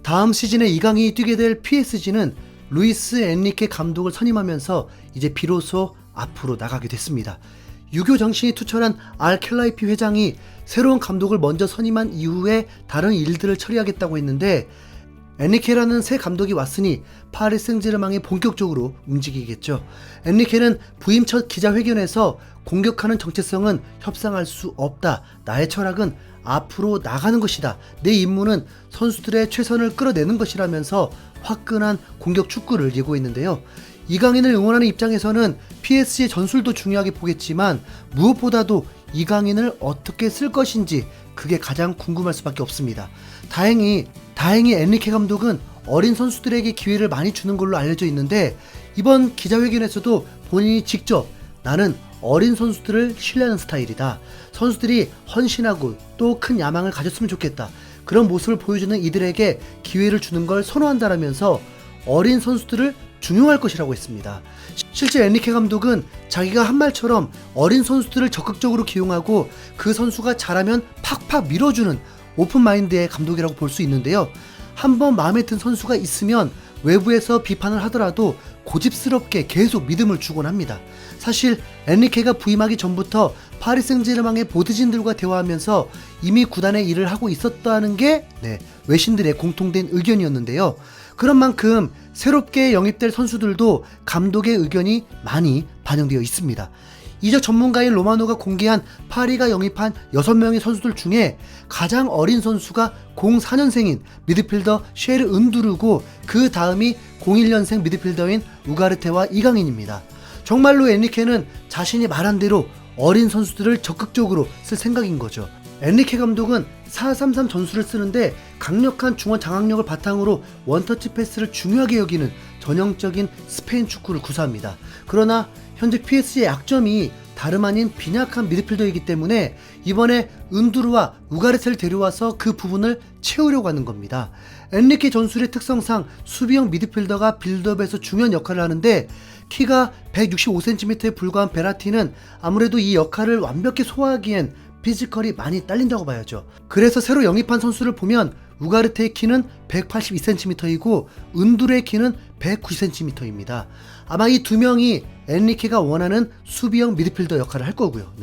다음 시즌에 이강인이 뛰게 될 PSG는 루이스 엔리케 감독을 선임하면서 이제 비로소 앞으로 나가게 됐습니다. 유교 정신이 투철한 알켈라이피 회장이 새로운 감독을 먼저 선임한 이후에 다른 일들을 처리하겠다고 했는데, 엔리케라는 새 감독이 왔으니 파리 생제르맹이 본격적으로 움직이겠죠. 엔리케는 부임 첫 기자회견에서 공격하는 정체성은 협상할 수 없다. 나의 철학은 앞으로 나가는 것이다. 내 임무는 선수들의 최선을 끌어내는 것이라면서 화끈한 공격 축구를 예고했는데요. 이강인을 응원하는 입장에서는 PSG의 전술도 중요하게 보겠지만 무엇보다도 이강인을 어떻게 쓸 것인지 그게 가장 궁금할 수밖에 없습니다. 다행히 엔리케 감독은 어린 선수들에게 기회를 많이 주는 걸로 알려져 있는데, 이번 기자회견에서도 본인이 직접 나는 어린 선수들을 신뢰하는 스타일이다. 선수들이 헌신하고 또 큰 야망을 가졌으면 좋겠다. 그런 모습을 보여주는 이들에게 기회를 주는 걸 선호한다라면서 어린 선수들을 중용할 것이라고 했습니다. 실제 엔리케 감독은 자기가 한 말처럼 어린 선수들을 적극적으로 기용하고 그 선수가 잘하면 팍팍 밀어주는 오픈마인드의 감독이라고 볼 수 있는데요. 한번 마음에 든 선수가 있으면 외부에서 비판을 하더라도 고집스럽게 계속 믿음을 주곤 합니다. 사실 엔리케가 부임하기 전부터 파리 생제르맹의 보드진들과 대화하면서 이미 구단의 일을 하고 있었다는 게 외신들의 공통된 의견이었는데요. 그런 만큼 새롭게 영입될 선수들도 감독의 의견이 많이 반영되어 있습니다. 이적 전문가인 로마노가 공개한 파리가 영입한 6명의 선수들 중에 가장 어린 선수가 04년생인 미드필더 셰르 은두르고 그 다음이 01년생 미드필더인 우가르테와 이강인입니다. 정말로 엔리케는 자신이 말한 대로 어린 선수들을 적극적으로 쓸 생각인 거죠. 엔리케 감독은 4-3-3 전술을 쓰는데 강력한 중원 장악력을 바탕으로 원터치 패스를 중요하게 여기는 전형적인 스페인 축구를 구사합니다. 그러나 현재 PSG의 약점이 다름 아닌 빈약한 미드필더이기 때문에 이번에 은두르와 우가르테를 데려와서 그 부분을 채우려고 하는 겁니다. 엔리케 전술의 특성상 수비형 미드필더가 빌드업에서 중요한 역할을 하는데, 키가 165cm에 불과한 베라티는 아무래도 이 역할을 완벽히 소화하기엔 피지컬이 많이 딸린다고 봐야죠. 그래서 새로 영입한 선수를 보면 우가르테의 키는 182cm이고 은두르의 키는 190cm입니다. 아마 이 두 명이 엔리케가 원하는 수비형 미드필더 역할을 할 거고요.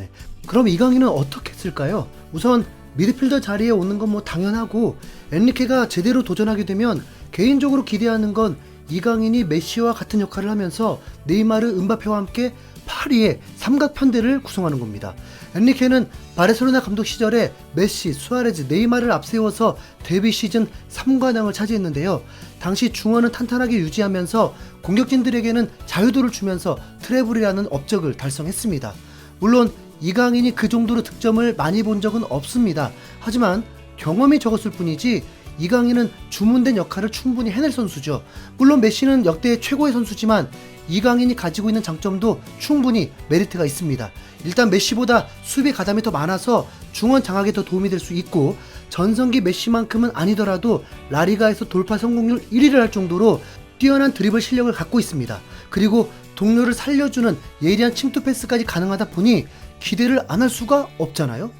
그럼 이강인은 어떻게 쓸까요? 우선 미드필더 자리에 오는 건 뭐 당연하고, 엔리케가 제대로 도전하게 되면 개인적으로 기대하는 건 이강인이 메시와 같은 역할을 하면서 네이마르, 은바페와 함께 파리의 삼각편대를 구성하는 겁니다. 엔리케는 바르셀로나 감독 시절에 메시, 수아레즈, 네이마르를 앞세워서 데뷔 시즌 3관왕을 차지했는데요. 당시 중원은 탄탄하게 유지하면서 공격진들에게는 자유도를 주면서 트래블이라는 업적을 달성했습니다. 물론 이강인이 그 정도로 득점을 많이 본 적은 없습니다. 하지만 경험이 적었을 뿐이지 이강인은 주문된 역할을 충분히 해낼 선수죠. 물론 메시는 역대 최고의 선수지만 이강인이 가지고 있는 장점도 충분히 메리트가 있습니다. 일단 메시보다 수비 가담이 더 많아서 중원 장악에 더 도움이 될 수 있고, 전성기 메시만큼은 아니더라도 라리가에서 돌파 성공률 1위를 할 정도로 뛰어난 드리블 실력을 갖고 있습니다. 그리고 동료를 살려주는 예리한 침투 패스까지 가능하다 보니 기대를 안 할 수가 없잖아요.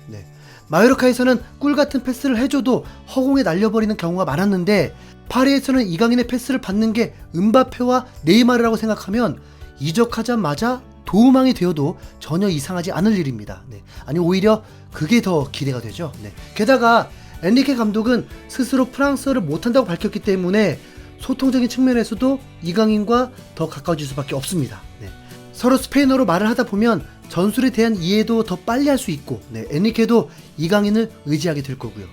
마요르카에서는 꿀같은 패스를 해줘도 허공에 날려버리는 경우가 많았는데, 파리에서는 이강인의 패스를 받는 게 은바페와 네이마르라고 생각하면 이적하자마자 도움망이 되어도 전혀 이상하지 않을 일입니다. 아니 오히려 그게 더 기대가 되죠. 게다가 엔리케 감독은 스스로 프랑스어를 못한다고 밝혔기 때문에 소통적인 측면에서도 이강인과 더 가까워질 수밖에 없습니다. 서로 스페인어로 말을 하다 보면 전술에 대한 이해도 더 빨리 할 수 있고, 엔리케도 이강인을 의지하게 될 거고요.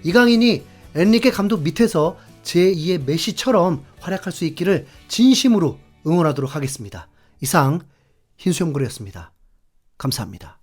이강인이 엔리케 감독 밑에서 제2의 메시처럼 활약할 수 있기를 진심으로 응원하도록 하겠습니다. 이상 흰수염고래였습니다. 감사합니다.